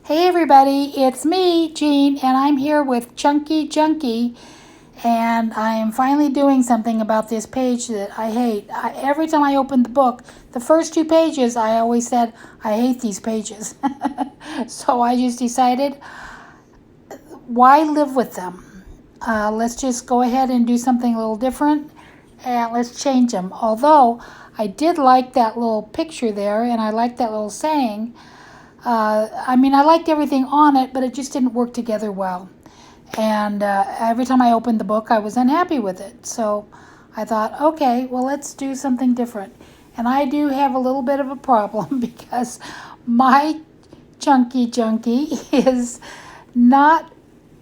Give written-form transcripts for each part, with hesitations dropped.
Hey everybody, it's me, Jean, and I'm here with Junky, and I am finally doing something about this page that I hate. Every time I opened the book, the first 2 pages, I always said, I hate these pages. So I just decided, why live with them? Let's just go ahead and do something a little different, and let's change them. Although, I did like that little picture there, and I like that little saying. I liked everything on it, but it just didn't work together well. And every time I opened the book, I was unhappy with it. So I thought, okay, well, let's do something different. And I do have a little bit of a problem because my Junky is not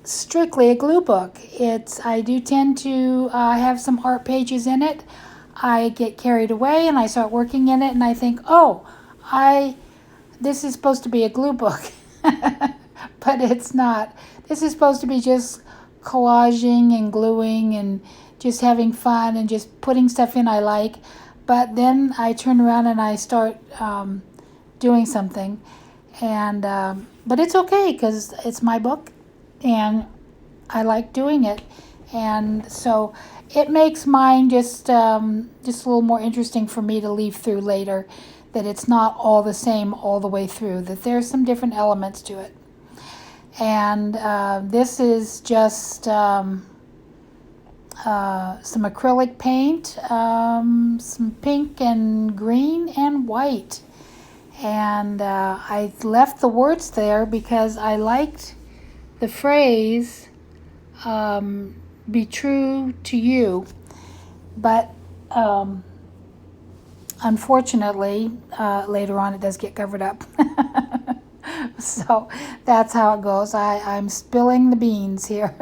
strictly a glue book. I do tend to have some art pages in it. I get carried away and I start working in it and I think, oh, this is supposed to be a glue book, but it's not. This is supposed to be just collaging and gluing and just having fun and just putting stuff in I like. But then I turn around and I start doing something. And but it's okay because it's my book and I like doing it. And so it makes mine just a little more interesting for me to leaf through later, that it's not all the same all the way through, that there's some different elements to it. And this is just some acrylic paint, some pink and green and white. And I left the words there because I liked the phrase, be true to you. But unfortunately, later on it does get covered up. So that's how it goes. I'm spilling the beans here.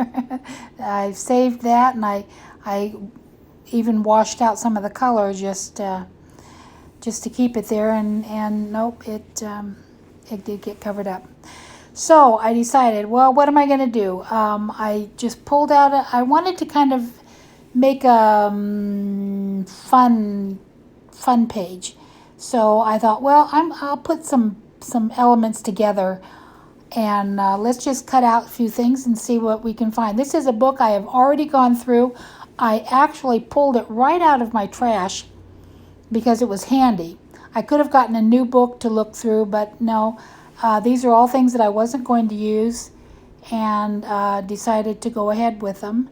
I've saved that, and I even washed out some of the color just to keep it there. And nope, it did get covered up. So I decided, well, what am I going to do? I just pulled out. I wanted to kind of make a fun page. So I thought, well, I'll put some elements together, and let's just cut out a few things and see what we can find. This is a book I have already gone through. I actually pulled it right out of my trash because it was handy. I could have gotten a new book to look through, but no. These are all things that I wasn't going to use, and decided to go ahead with them.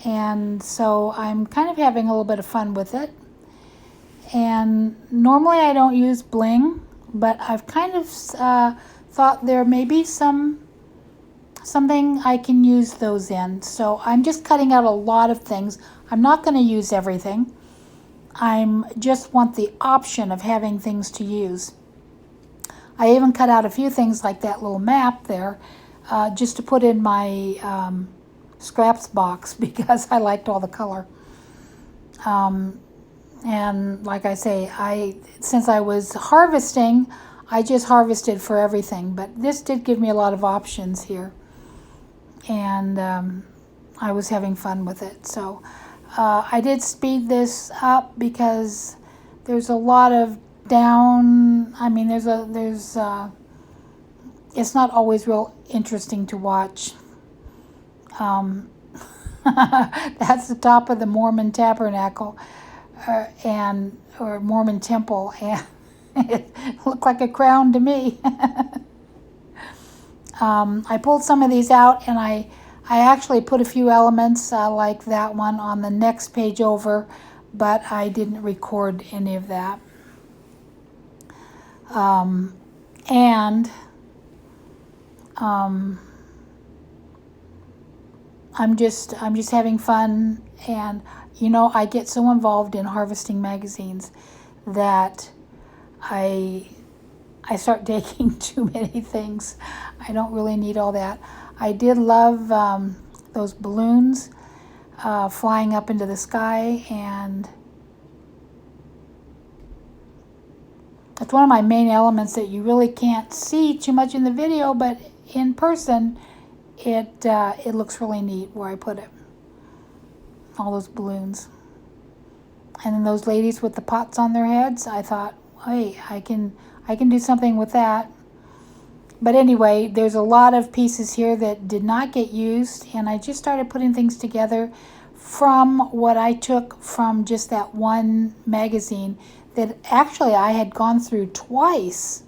And so I'm kind of having a little bit of fun with it. And normally I don't use bling, but I've kind of thought there may be something I can use those in. So I'm just cutting out a lot of things. I'm not going to use everything. I just want the option of having things to use. I even cut out a few things like that little map there, just to put in my scraps box because I liked all the color. And like I say, since I was harvesting, I just harvested for everything. But this did give me a lot of options here. And I was having fun with it. So I did speed this up because there's a lot of down. I mean, it's not always real interesting to watch. That's the top of the Mormon Tabernacle. Or Mormon temple, and it looked like a crown to me. I pulled some of these out, and I actually put a few elements like that one on the next page over, but I didn't record any of that. I'm just having fun, and I get so involved in harvesting magazines that I start taking too many things. I don't really need all that. I did love those balloons flying up into the sky, and that's one of my main elements that you really can't see too much in the video, but in person it looks really neat where I put it. All those balloons. And then those ladies with the pots on their heads, I thought, hey, I can do something with that. But anyway, there's a lot of pieces here that did not get used, and I just started putting things together from what I took from just that one magazine that actually I had gone through twice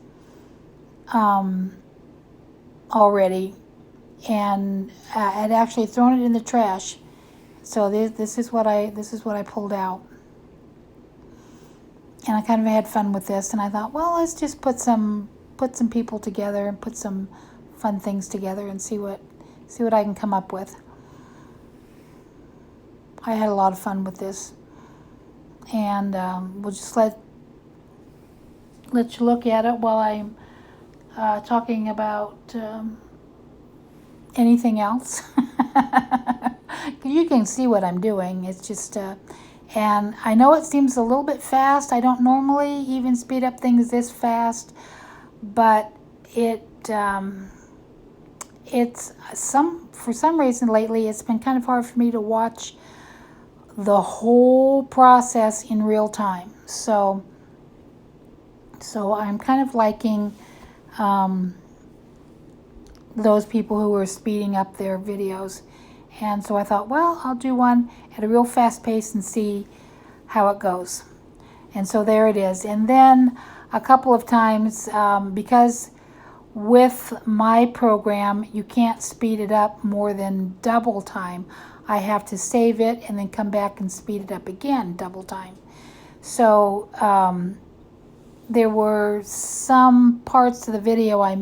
already, and had actually thrown it in the trash. So this is what I pulled out, and I kind of had fun with this. And I thought, well, let's just put some people together and put some fun things together and see what I can come up with. I had a lot of fun with this, and we'll just let you look at it while I'm talking about anything else. You can see what I'm doing. It's just and I know it seems a little bit fast. I don't normally even speed up things this fast, but it's for some reason lately it's been kind of hard for me to watch the whole process in real time. So I'm kind of liking those people who are speeding up their videos. And so I thought, well, I'll do one at a real fast pace and see how it goes. And so there it is. And then a couple of times, because with my program, you can't speed it up more than double time. I have to save it and then come back and speed it up again, double time. So there were some parts of the video I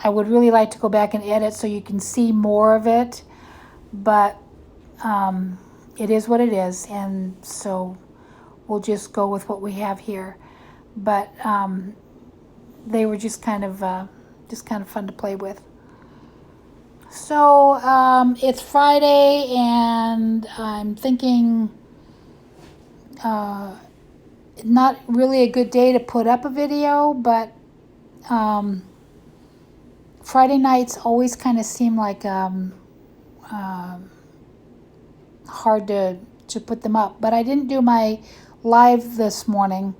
would really like to go back and edit so you can see more of it, but it is what it is, and so we'll just go with what we have here. But they were just kind of fun to play with. So it's Friday, and I'm thinking not really a good day to put up a video, but Friday nights always kind of seem like hard to put them up. But I didn't do my live this morning,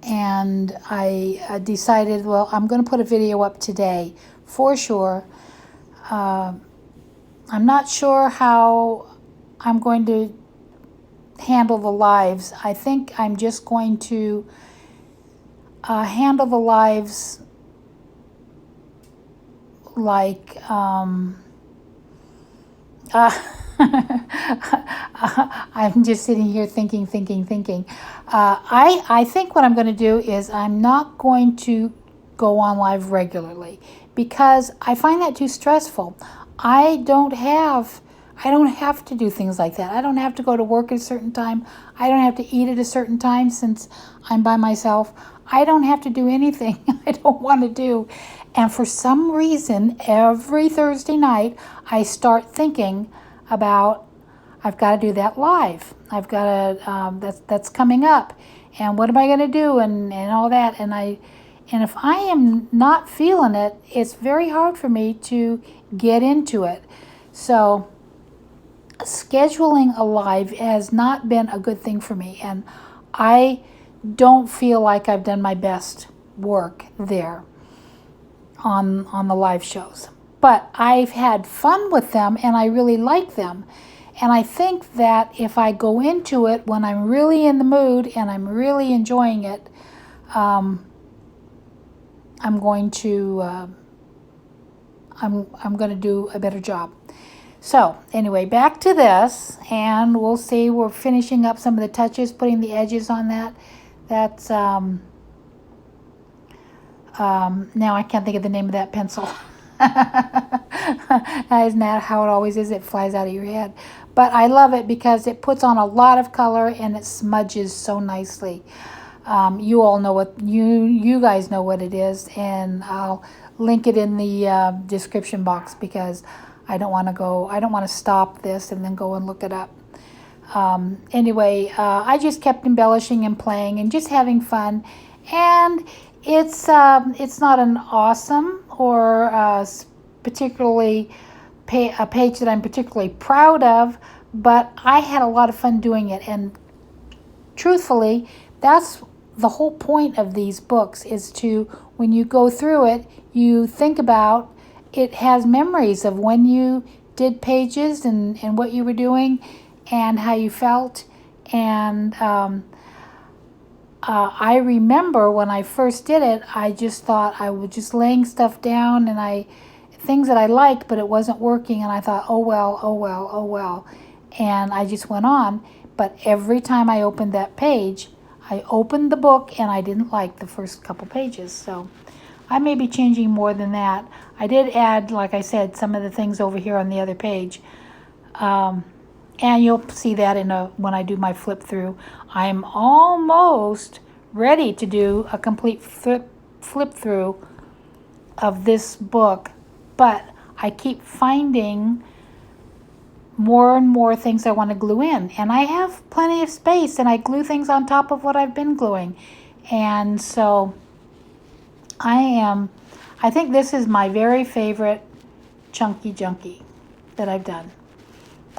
and I decided, well, I'm going to put a video up today for sure. I'm not sure how I'm going to handle the lives. I think I'm just going to handle the lives like I'm just sitting here thinking. I think what I'm going to do is I'm not going to go on live regularly because I find that too stressful. I don't have to do things like that. I don't have to go to work at a certain time. I don't have to eat at a certain time since I'm by myself. I don't have to do anything I don't want to do. And for some reason, every Thursday night, I start thinking about, I've got to do that live. I've got to, that's coming up. And what am I going to do? And all that. And if I am not feeling it, it's very hard for me to get into it. So scheduling a live has not been a good thing for me. And I don't feel like I've done my best work there on the live shows. But I've had fun with them, and I really like them. And I think that if I go into it when I'm really in the mood and I'm really enjoying it, I'm going to do a better job. So anyway, back to this, and we'll see. We're finishing up some of the touches, putting the edges on that. That's now I can't think of the name of that pencil. Isn't that how it always is? It flies out of your head. But I love it because it puts on a lot of color and it smudges so nicely. You all know what you guys know what it is, and I'll link it in the description box because I don't want to stop this and then go and look it up. Anyway, I just kept embellishing and playing and just having fun, and it's not an awesome or particularly a page that I'm particularly proud of, but I had a lot of fun doing it. And truthfully, that's the whole point of these books, is to when you go through it, you think about, it has memories of when you did pages and what you were doing and how you felt. And I remember when I first did it, I just thought I was just laying stuff down and things that I liked, but it wasn't working. And I thought, oh well, oh well, oh well. And I just went on. But every time I opened that page, I opened the book and I didn't like the first couple pages. So I may be changing more than that. I did add, like I said, some of the things over here on the other page. And you'll see that when I do my flip through. I'm almost ready to do a complete flip through of this book, but I keep finding more and more things I want to glue in. And I have plenty of space, and I glue things on top of what I've been gluing. And so I think this is my very favorite Chunky Junky that I've done.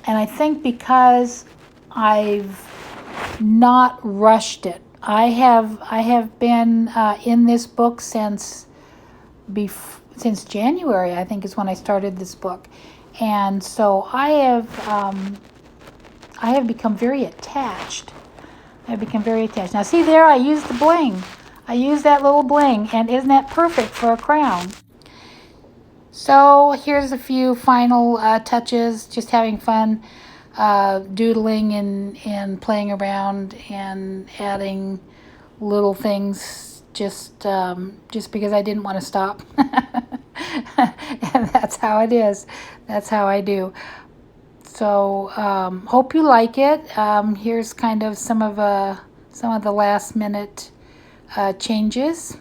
And I think because I've not rushed it, I have been in this book since January, I think is when I started this book. And so I have become very attached. Now see there, I used the bling. I used that little bling, and isn't that perfect for a crown? So here's a few final touches, just having fun, doodling and playing around and adding little things just because I didn't want to stop. And that's how it is. That's how I do. So hope you like it. Here's kind of some of the last minute changes.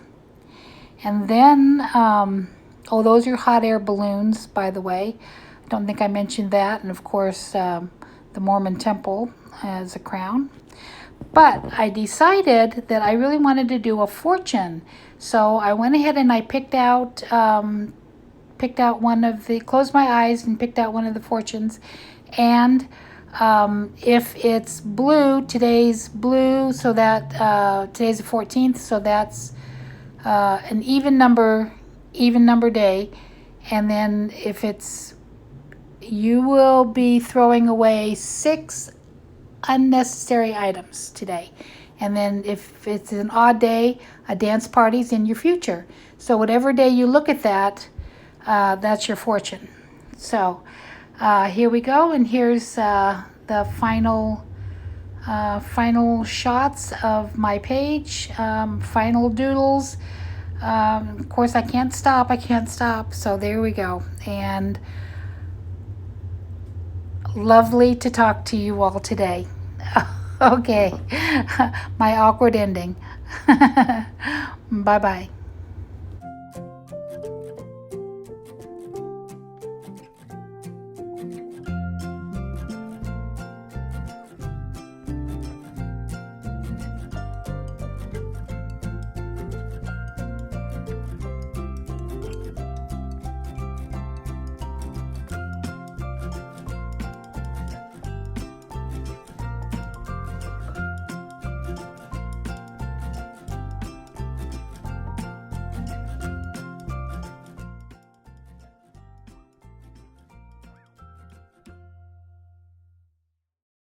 And then, oh, those are hot air balloons, by the way. I don't think I mentioned that. And of course, the Mormon temple as a crown. But I decided that I really wanted to do a fortune. So I went ahead and I picked out one of the, closed my eyes and picked out one of the fortunes. And if it's blue, today's blue, so that today's the 14th, so that's an even number day. And then if it's, you will be throwing away 6 unnecessary items today. And then if it's an odd day, a dance party's in your future. So whatever day you look at that, that's your fortune. So here we go, and here's the final shots of my page, final doodles. Of course, I can't stop. So there we go. And lovely to talk to you all today. Okay, my awkward ending. Bye-bye.